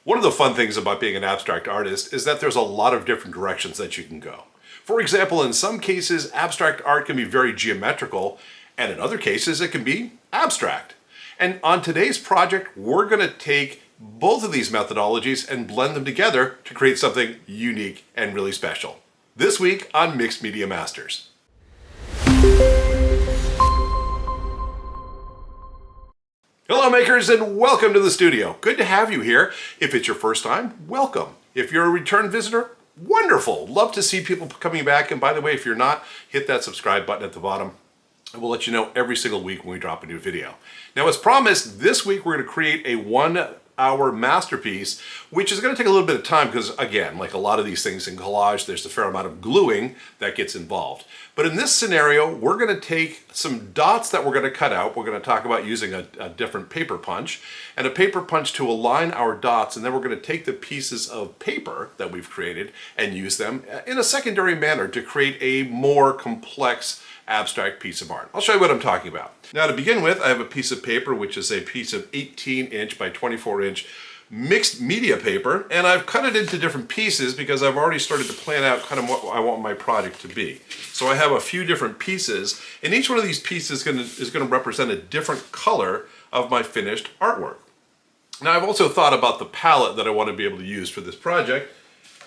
One of the fun things about being an abstract artist is that there's a lot of different directions that you can go. For example, in some cases, abstract art can be very geometrical, and in other cases, it can be abstract. And on today's project, we're going to take both of these methodologies and blend them together to create something unique and really special. This week on Mixed Media Masters. Hello makers and welcome to the studio. Good to have you here. If it's your first time, welcome. If you're a return visitor, wonderful. Love to see people coming back. And by the way, if you're not, hit that subscribe button at the bottom. And we'll let you know every single week when we drop a new video. Now, as promised, this week we're going to create a 1-hour masterpiece, which is going to take a little bit of time because, again, like a lot of these things in collage, there's a fair amount of gluing that gets involved. But in this scenario, we're going to take some dots that we're going to cut out. We're going to talk about using a different paper punch and a paper punch to align our dots. And then we're going to take the pieces of paper that we've created and use them in a secondary manner to create a more complex abstract piece of art. I'll show you what I'm talking about. Now, to begin with, I have a piece of paper, which is a piece of 18-inch by 24-inch mixed media paper, and I've cut it into different pieces because I've already started to plan out kind of what I want my project to be. So I have a few different pieces, and each one of these pieces is going to represent a different color of my finished artwork. Now, I've also thought about the palette that I want to be able to use for this project.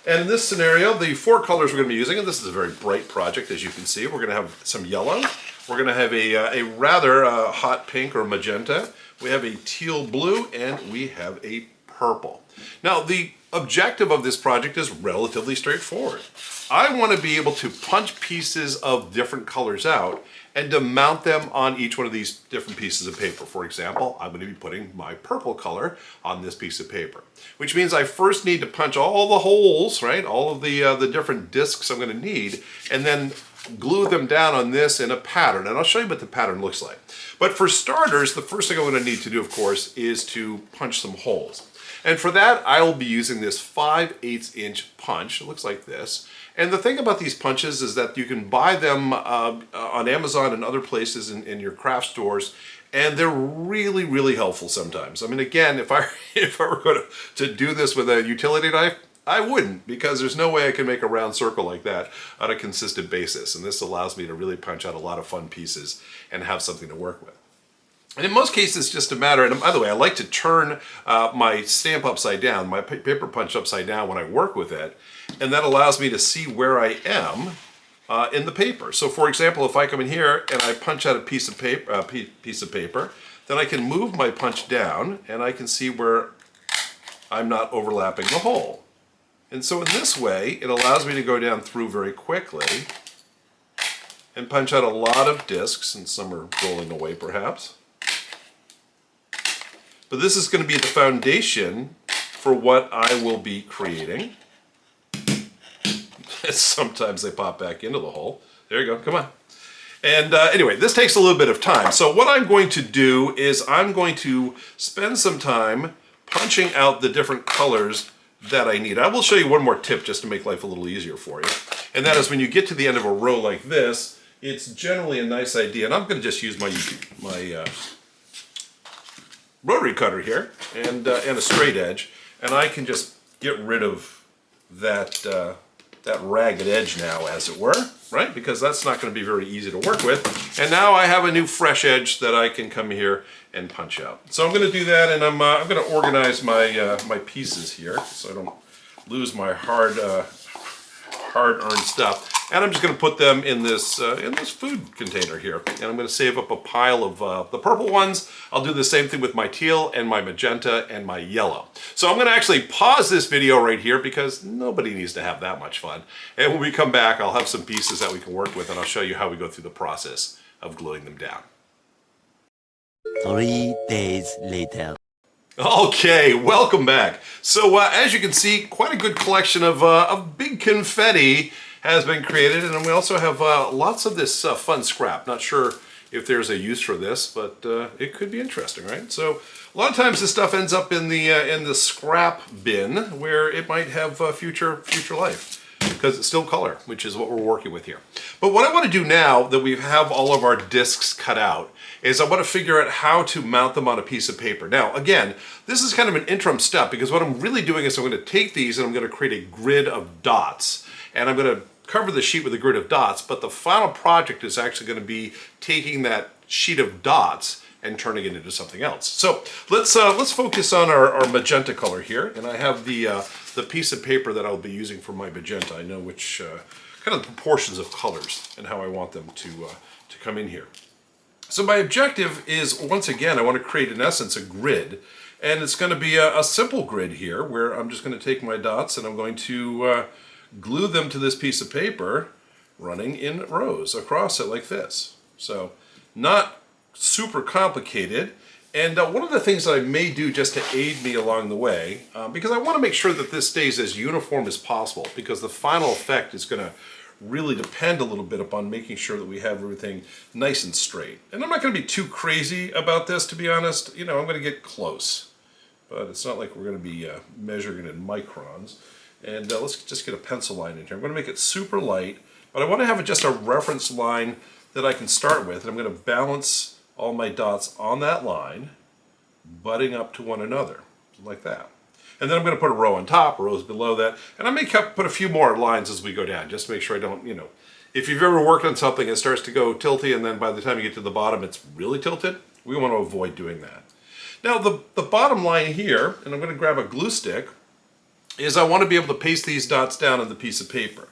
And in this scenario, the 4 colors we're going to be using, and this is a very bright project, as you can see. We're going to have some yellow. We're going to have a rather hot pink or magenta. We have a teal blue, and we have a purple. Now, the objective of this project is relatively straightforward. I want to be able to punch pieces of different colors out and to mount them on each one of these different pieces of paper. For example, I'm going to be putting my purple color on this piece of paper, which means I first need to punch all the holes, right? All of the different discs I'm going to need, and then glue them down on this in a pattern. And I'll show you what the pattern looks like. But for starters, the first thing I'm going to need to do, of course, is to punch some holes. And for that, I will be using this 5/8" punch. It looks like this. And the thing about these punches is that you can buy them on Amazon and other places in your craft stores, and they're really, really helpful sometimes. I mean, again, if I were going to do this with a utility knife, I wouldn't, because there's no way I can make a round circle like that on a consistent basis. And this allows me to really punch out a lot of fun pieces and have something to work with. And in most cases, it's just a matter, and by the way, I like to turn my stamp upside down, my paper punch upside down when I work with it, and that allows me to see where I am in the paper. So for example, if I come in here and I punch out a piece of paper, then I can move my punch down and I can see where I'm not overlapping the hole. And so in this way, it allows me to go down through very quickly and punch out a lot of discs, and some are rolling away perhaps. But this is going to be the foundation for what I will be creating. Sometimes they pop back into the hole. There you go, come on. And anyway, this takes a little bit of time. So what I'm going to do is I'm going to spend some time punching out the different colors that I need. I will show you one more tip just to make life a little easier for you. And that is when you get to the end of a row like this, it's generally a nice idea. And I'm going to just use my rotary cutter here and a straight edge, and I can just get rid of that ragged edge now, as it were, right? Because that's not going to be very easy to work with. And now I have a new fresh edge that I can come here and punch out. So I'm going to do that, and I'm going to organize my my pieces here so I don't lose my hard-earned stuff. And I'm just going to put them in this food container here. And I'm going to save up a pile of the purple ones. I'll do the same thing with my teal and my magenta and my yellow. So I'm going to actually pause this video right here because nobody needs to have that much fun. And when we come back, I'll have some pieces that we can work with, and I'll show you how we go through the process of gluing them down. 3 days later. Okay, welcome back. So as you can see, quite a good collection of big confetti has been created, and we also have lots of this fun scrap. Not sure if there's a use for this, but it could be interesting, right? So a lot of times this stuff ends up in the scrap bin where it might have future life. because it's still color, which is what we're working with here. But what I want to do now that we have all of our discs cut out is I want to figure out how to mount them on a piece of paper. Now, again, this is kind of an interim step because what I'm really doing is I'm going to take these and I'm going to create a grid of dots. And I'm going to cover the sheet with a grid of dots, but the final project is actually going to be taking that sheet of dots and turning it into something else. So let's focus on our magenta color here. And I have the piece of paper that I'll be using for my magenta. I know which kind of the proportions of colors and how I want them to come in here. So my objective is, once again, I want to create in essence a grid, and it's going to be a simple grid here where I'm just going to take my dots and I'm going to glue them to this piece of paper running in rows across it like this. So not super complicated. And one of the things that I may do just to aid me along the way, because I want to make sure that this stays as uniform as possible, because the final effect is going to really depend a little bit upon making sure that we have everything nice and straight. And I'm not going to be too crazy about this, to be honest. You know, I'm going to get close, but it's not like we're going to be measuring it in microns. And let's just get a pencil line in here. I'm going to make it super light, but I want to have just a reference line that I can start with. And I'm going to balance all my dots on that line, butting up to one another, like that. And then I'm going to put a row on top, rows below that, and I may put a few more lines as we go down, just to make sure I don't, you know, if you've ever worked on something, it starts to go tilty, and then by the time you get to the bottom, it's really tilted. We want to avoid doing that. Now, the bottom line here, and I'm going to grab a glue stick, is I want to be able to paste these dots down on the piece of paper.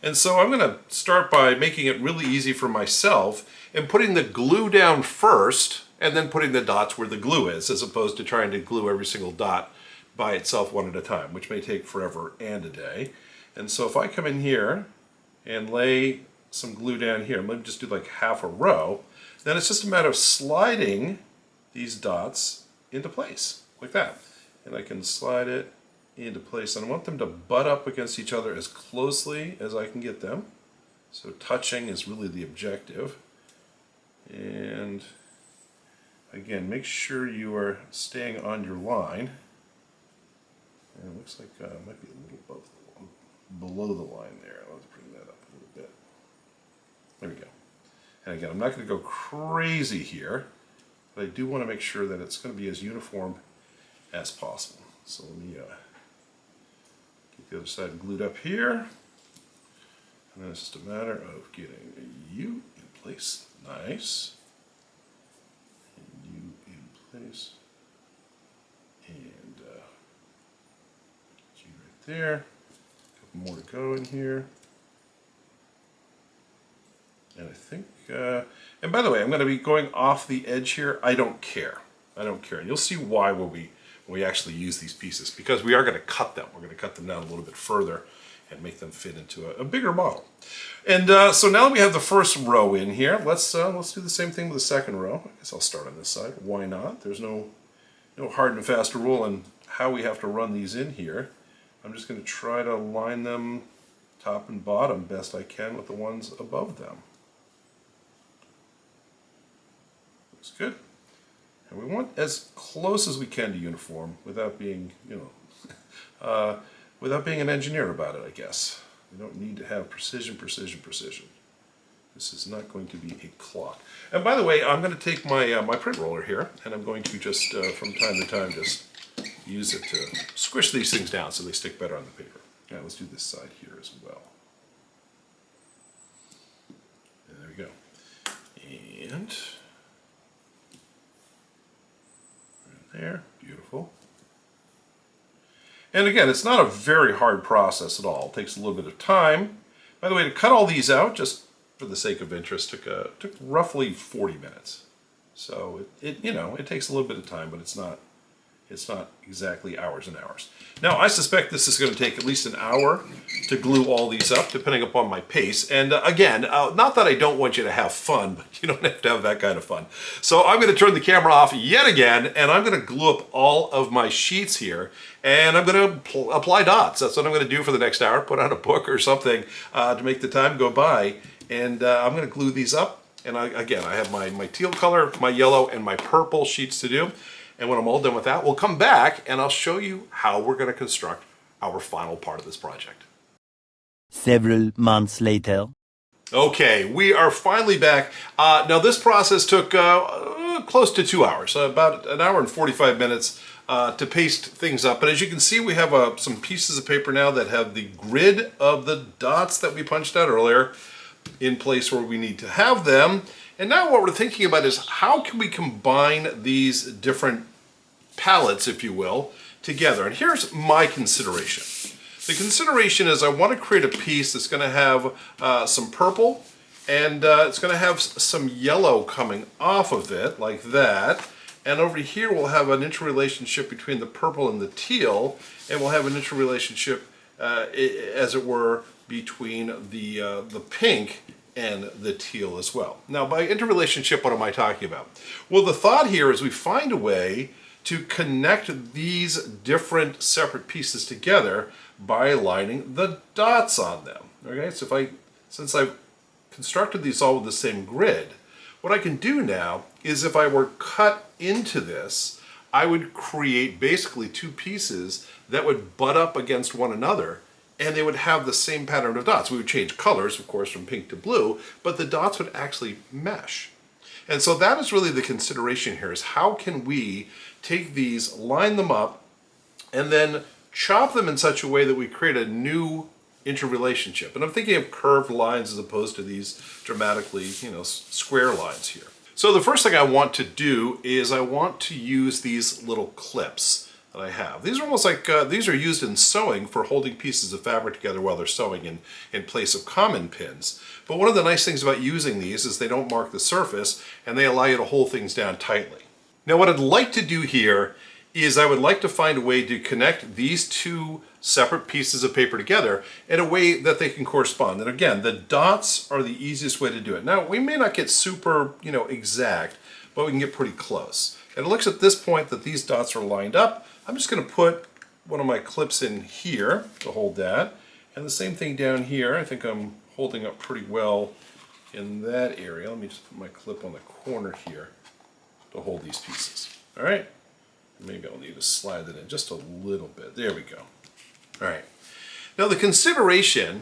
And so I'm going to start by making it really easy for myself and putting the glue down first, and then putting the dots where the glue is, as opposed to trying to glue every single dot by itself one at a time, which may take forever and a day. And so if I come in here and lay some glue down here, let me just do like half a row, then it's just a matter of sliding these dots into place, like that. And I can slide it into place, and I want them to butt up against each other as closely as I can get them. So touching is really the objective. And again, make sure you are staying on your line. And it looks like it might be a little below the line there. I'll have to bring that up a little bit. There we go. And again, I'm not going to go crazy here, but I do want to make sure that it's going to be as uniform as possible. So let me get the other side glued up here. And then it's just a matter of getting a U in place. Nice. And U in place. And G right there. A couple more to go in here. And I think, and by the way, I'm going to be going off the edge here. I don't care. I don't care. And you'll see why when we actually use these pieces, because we are going to cut them. We're going to cut them down a little bit further and make them fit into a bigger model. And so now that we have the first row in here, let's do the same thing with the second row. I guess I'll start on this side. Why not? There's no hard and fast rule on how we have to run these in here. I'm just going to try to line them top and bottom best I can with the ones above them. Looks good. And we want as close as we can to uniform without being, without being an engineer about it, I guess. We don't need to have precision, precision, precision. This is not going to be a clock. And by the way, I'm going to take my my print roller here, and I'm going to just, from time to time, just use it to squish these things down so they stick better on the paper. Now let's do this side here as well. And there we go. And there, beautiful. And again, it's not a very hard process at all. It takes a little bit of time. By the way, to cut all these out, just for the sake of interest, took roughly 40 minutes. So it takes a little bit of time, but it's not exactly hours and hours. Now, I suspect this is going to take at least an hour to glue all these up, depending upon my pace. And again, not that I don't want you to have fun, but you don't have to have that kind of fun. So I'm going to turn the camera off yet again, and I'm going to glue up all of my sheets here, and I'm going to apply dots. That's what I'm going to do for the next hour, put on a book or something to make the time go by. And I'm going to glue these up. And again, I have my teal color, my yellow, and my purple sheets to do. And when I'm all done with that, we'll come back and I'll show you how we're going to construct our final part of this project. Several months later. Okay, we are finally back. Now this process took close to 2 hours, about an hour and 45 minutes to paste things up. But as you can see, we have some pieces of paper now that have the grid of the dots that we punched out earlier in place where we need to have them. And now what we're thinking about is how can we combine these different palettes, if you will, together. And here's my consideration. The consideration is I want to create a piece that's going to have some purple and it's going to have some yellow coming off of it like that. And over here we'll have an interrelationship between the purple and the teal, and we'll have an interrelationship, as it were, between the pink and the teal as well. Now, by interrelationship, what am I talking about? Well, the thought here is we find a way to connect these different separate pieces together by aligning the dots on them. Okay, so since I've constructed these all with the same grid, what I can do now is if I were cut into this, I would create basically two pieces that would butt up against one another, and they would have the same pattern of dots. We would change colors, of course, from pink to blue, but the dots would actually mesh. And so that is really the consideration here, is how can we take these, line them up, and then chop them in such a way that we create a new interrelationship. And I'm thinking of curved lines as opposed to these dramatically, square lines here. So the first thing I want to do is I want to use these little clips that I have. These are almost like, these are used in sewing for holding pieces of fabric together while they're sewing in place of common pins. But one of the nice things about using these is they don't mark the surface and they allow you to hold things down tightly. Now what I'd like to do here is I would like to find a way to connect these two separate pieces of paper together in a way that they can correspond. And again, the dots are the easiest way to do it. Now, we may not get super, exact, but we can get pretty close. And it looks at this point that these dots are lined up. I'm just going to put one of my clips in here to hold that. And the same thing down here. I think I'm holding up pretty well in that area. Let me just put my clip on the corner here to hold these pieces. All right. Maybe I'll need to slide it in just a little bit. There we go. All right. Now the consideration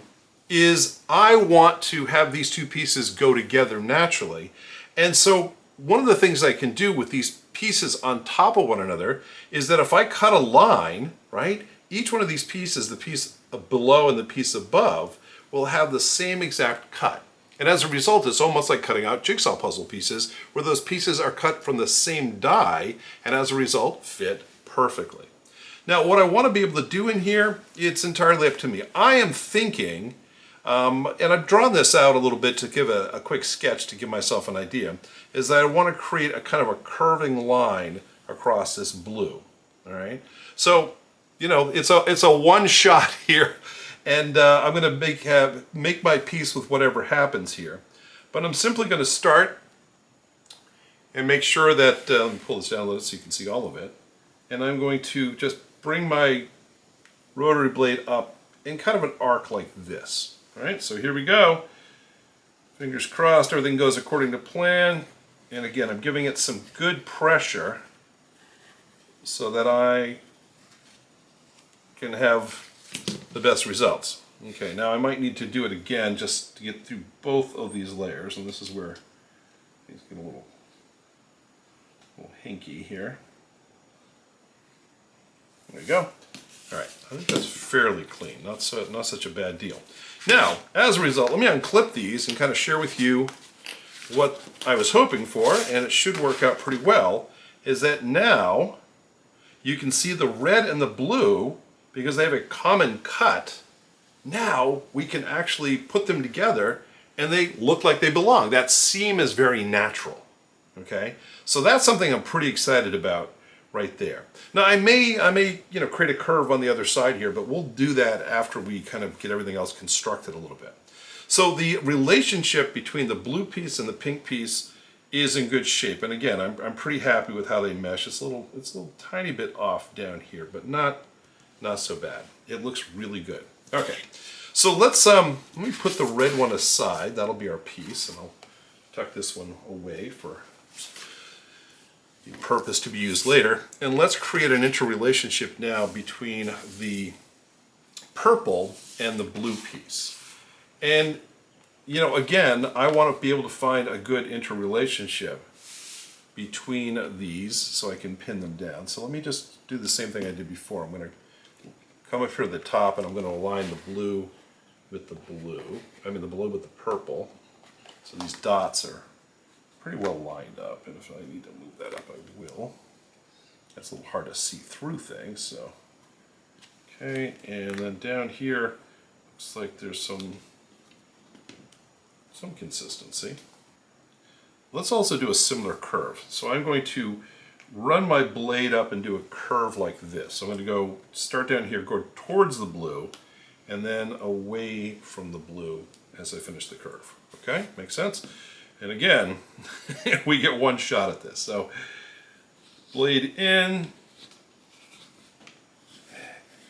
is I want to have these two pieces go together naturally. And so one of the things I can do with these pieces on top of one another is that if I cut a line, right, each one of these pieces, the piece below and the piece above, will have the same exact cut. And as a result, it's almost like cutting out jigsaw puzzle pieces where those pieces are cut from the same die and as a result fit perfectly. Now what I want to be able to do in here, it's entirely up to me. I am thinking, and I've drawn this out a little bit to give a quick sketch to give myself an idea, is that I want to create a kind of a curving line across this blue. All right, so it's a one shot here. And I'm going to make my piece with whatever happens here. But I'm simply going to start and make sure that, let me pull this down a little so you can see all of it. And I'm going to just bring my rotary blade up in kind of an arc like this. All right, so here we go. Fingers crossed, everything goes according to plan. And again, I'm giving it some good pressure so that I can have the best results. Okay, now I might need to do it again just to get through both of these layers, and this is where these get a little hinky here. There we go. All right, I think that's fairly clean, not such a bad deal. Now, as a result, let me unclip these and kind of share with you what I was hoping for, and it should work out pretty well, is that now you can see the red and the blue, because they have a common cut. Now we can actually put them together and they look like they belong. That seam is very natural. Okay, so that's something I'm pretty excited about right there. Now I may create a curve on the other side here, but we'll do that after we kind of get everything else constructed a little bit. So the relationship between the blue piece and the pink piece is in good shape, and again I'm pretty happy with how they mesh. It's a little tiny bit off down here, but not so bad. It looks really good. Okay, so let me put the red one aside. That'll be our piece, and I'll tuck this one away for the purpose to be used later. And let's create an interrelationship now between the purple and the blue piece. And, you know, again, I want to be able to find a good interrelationship between these so I can pin them down. So let me just do the same thing I did before. I'm going to come up here to the top and I'm going to align the blue with the blue. I mean the blue with the purple. So these dots are pretty well lined up, and if I need to move that up, I will. That's a little hard to see through things, so. Okay, and then down here, looks like there's some consistency. Let's also do a similar curve. So I'm going to run my blade up and do a curve like this. So I'm going to go start down here, go towards the blue, and then away from the blue as I finish the curve. Okay, makes sense? And again, we get one shot at this. So blade in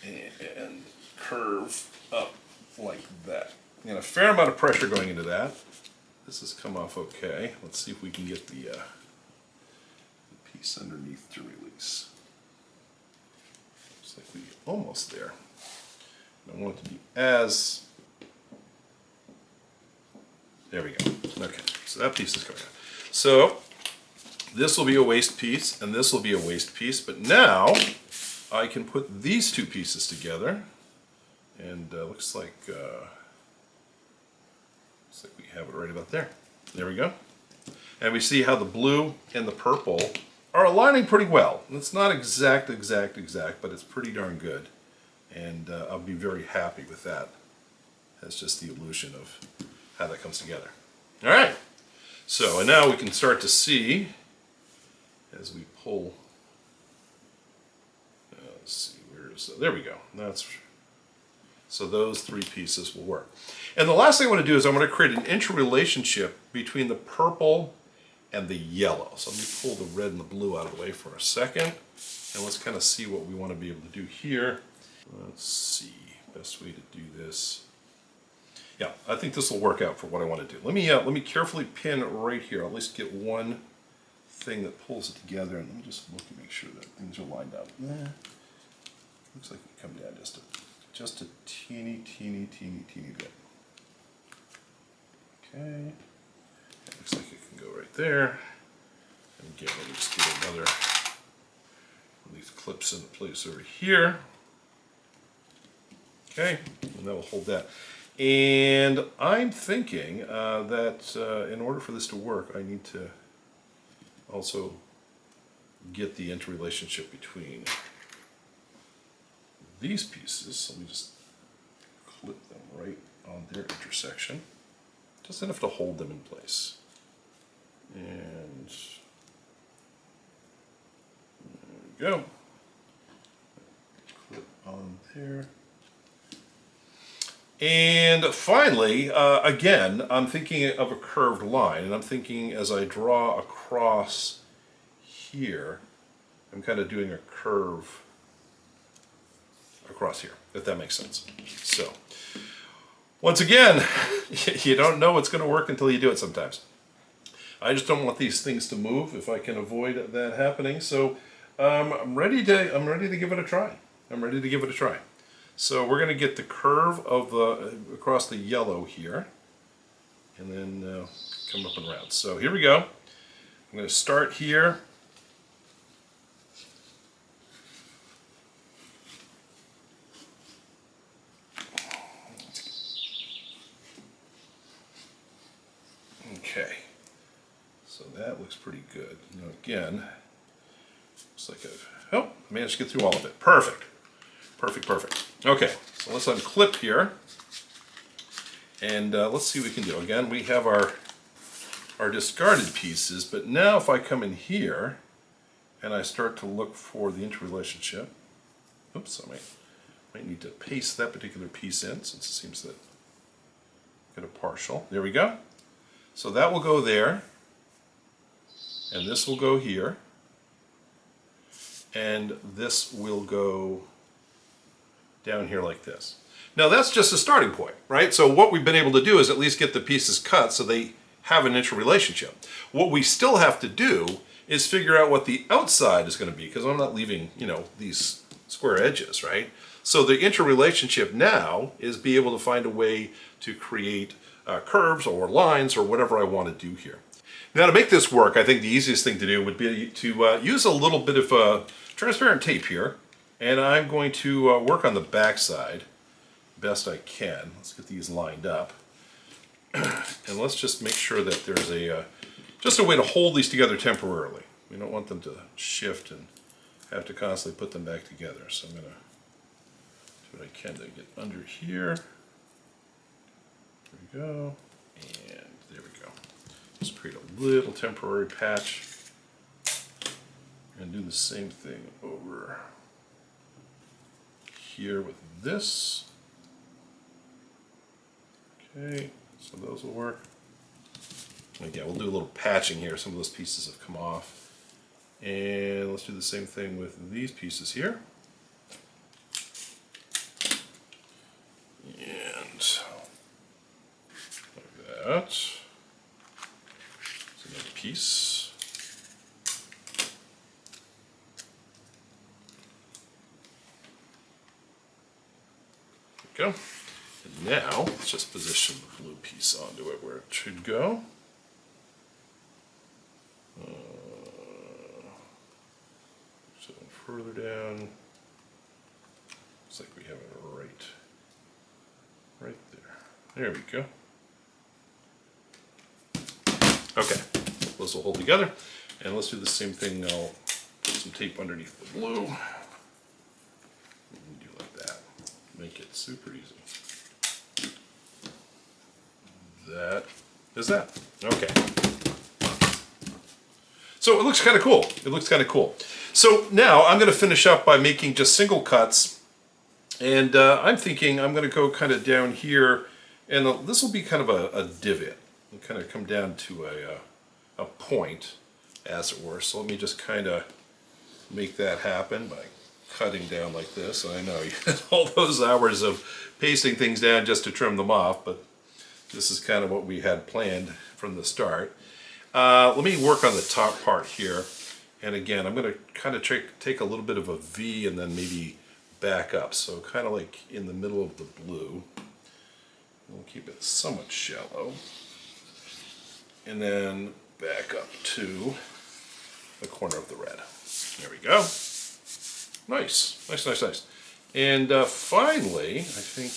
and curve up like that. And a fair amount of pressure going into that. This has come off okay. Let's see if we can get the piece underneath to release. Looks like we're almost there. I want it to be as... There we go. Okay, so that piece is coming out. So this will be a waist piece, and this will be a waist piece, but now I can put these two pieces together, and looks like we have it right about there. There we go. And we see how the blue and the purple are aligning pretty well. It's not exact, but it's pretty darn good. And I'll be very happy with that. That's just the illusion of how that comes together. All right. So, and now we can start to see as we pull. Let's see, there we go. So those three pieces will work. And the last thing I want to do is I'm going to create an interrelationship between the purple and the yellow. So let me pull the red and the blue out of the way for a second. And let's kind of see what we want to be able to do here. Let's see, best way to do this. Yeah, I think this will work out for what I want to do. Let me carefully pin right here. I'll at least get one thing that pulls it together, and let me just look and make sure that things are lined up. Looks like we come down just a teeny bit. Okay, that looks like it can go right there. And again, let me just get another one of these clips into place over here. Okay, and that will hold that. And I'm thinking that in order for this to work, I need to also get the interrelationship between these pieces. Let me just clip them right on their intersection, just enough to hold them in place. And there we go. Clip on there. And finally, again, I'm thinking of a curved line, and I'm thinking as I draw across here, I'm kind of doing a curve across here, if that makes sense. So, once again, you don't know what's going to work until you do it sometimes. I just don't want these things to move if I can avoid that happening. So, I'm ready to give it a try. So we're going to get the curve of across the yellow here, and then come up and around. So here we go. I'm going to start here. Okay. So that looks pretty good. Now again, looks like I managed to get through all of it. Perfect. Okay, so let's unclip here, and let's see what we can do. Again, we have our discarded pieces, but now if I come in here and I start to look for the interrelationship, oops, I might need to paste that particular piece in since it seems to get a partial. There we go. So that will go there, and this will go here, and this will go down here like this. Now that's just a starting point, right? So what we've been able to do is at least get the pieces cut so they have an interrelationship. What we still have to do is figure out what the outside is going to be, because I'm not leaving, these square edges, right? So the interrelationship now is be able to find a way to create curves or lines or whatever I want to do here. Now to make this work, I think the easiest thing to do would be to use a little bit of transparent tape here, and I'm going to work on the back side best I can. Let's get these lined up, and let's just make sure that there's just a way to hold these together temporarily. We don't want them to shift and have to constantly put them back together. So I'm going to do what I can to get under here. There we go, and there we go. Just create a little temporary patch and do the same thing over here with this. Okay, so those will work. Again, we'll do a little patching here. Some of those pieces have come off. And let's do the same thing with these pieces here. And like that. That's another piece. There we go. And now, let's just position the blue piece onto it where it should go. So further down. Looks like we have it right there. There we go. Okay, those will hold together. And let's do the same thing. I'll put some tape underneath the blue. And do like that. Make it super easy. That is that. Okay. So it looks kind of cool. It looks kind of cool. So now I'm going to finish up by making just single cuts. And I'm thinking I'm going to go kind of down here. And this will be kind of a divot. It'll kind of come down to a point, as it were. So let me just kind of make that happen by cutting down like this. And I know you had all those hours of pasting things down just to trim them off, but this is kind of what we had planned from the start. Let me work on the top part here. And again, I'm going to kind of take a little bit of a V and then maybe back up. So kind of like in the middle of the blue. We'll keep it somewhat shallow. And then back up to the corner of the red. There we go. Nice, nice, nice, nice. And finally, I think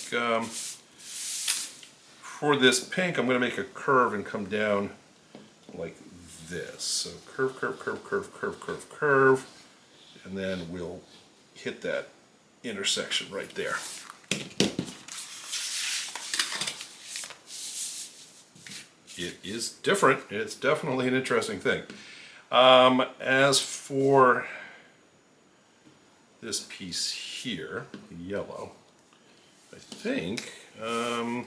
for this pink, I'm going to make a curve and come down like this. So curve, curve, curve, curve, curve, curve, curve. And then we'll hit that intersection right there. It is different. It's definitely an interesting thing. As for this piece here, the yellow, I think I'm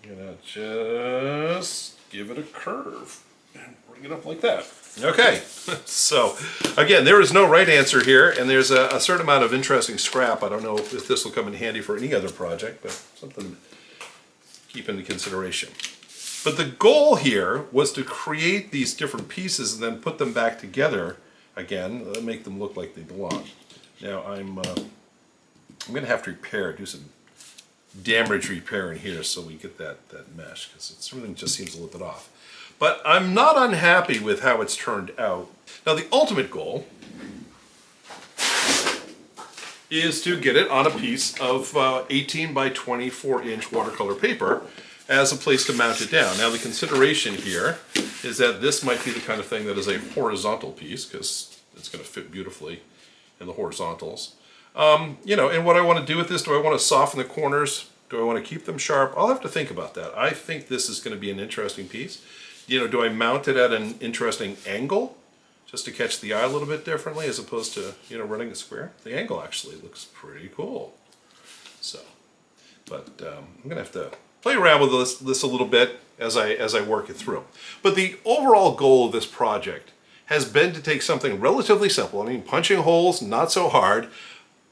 gonna just give it a curve and bring it up like that. Okay, so again, there is no right answer here, and there's a certain amount of interesting scrap. I don't know if this will come in handy for any other project, but something to keep into consideration. But the goal here was to create these different pieces and then put them back together again, make them look like they belong. Now I'm going to have to do some damage repair in here so we get that mesh, because everything just seems a little bit off. But I'm not unhappy with how it's turned out. Now the ultimate goal is to get it on a piece of 18 by 24 inch watercolor paper as a place to mount it down. Now the consideration here is that this might be the kind of thing that is a horizontal piece, because it's going to fit beautifully in the horizontals. You know, and what I want to do with this, do I want to soften the corners? Do I want to keep them sharp? I'll have to think about that. I think this is going to be an interesting piece. You know, do I mount it at an interesting angle just to catch the eye a little bit differently as opposed to, you know, running a square? The angle actually looks pretty cool. So, but I'm going to have to play around with this a little bit as I work it through. But the overall goal of this project has been to take something relatively simple. I mean, punching holes, not so hard.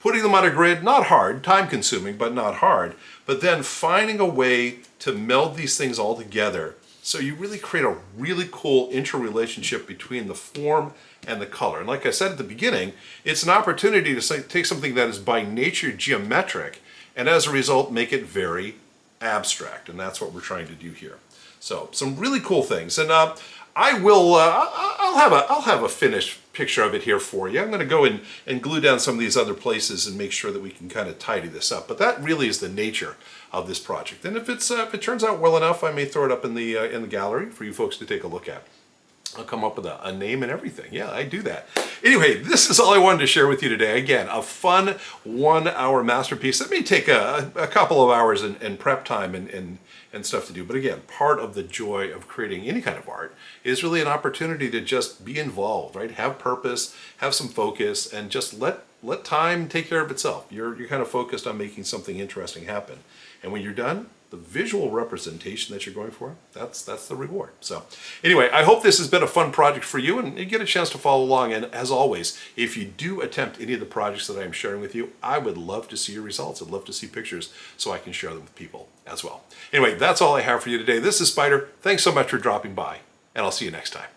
Putting them on a grid, not hard, time consuming, but not hard. But then finding a way to meld these things all together So you really create a really cool interrelationship between the form and the color. And like I said at the beginning, it's an opportunity to take something that is by nature geometric and as a result make it very abstract. And that's what we're trying to do here. So some really cool things. And I'll have a finished picture of it here for you. I'm going to go and glue down some of these other places and make sure that we can kind of tidy this up. But that really is the nature of this project. And if it turns out well enough, I may throw it up in the gallery for you folks to take a look at. I'll come up with a name and everything. Yeah, I do that. Anyway, this is all I wanted to share with you today. Again, a fun 1 hour masterpiece that may take a couple of hours in prep time and stuff to do. But again, part of the joy of creating any kind of art is really an opportunity to just be involved, right? Have purpose, have some focus, and just let time take care of itself. You're kind of focused on making something interesting happen. And when you're done, the visual representation that you're going for, that's the reward. So anyway, I hope this has been a fun project for you and you get a chance to follow along. And as always, if you do attempt any of the projects that I'm sharing with you, I would love to see your results. I'd love to see pictures so I can share them with people as well. Anyway, that's all I have for you today. This is Spider. Thanks so much for dropping by, and I'll see you next time.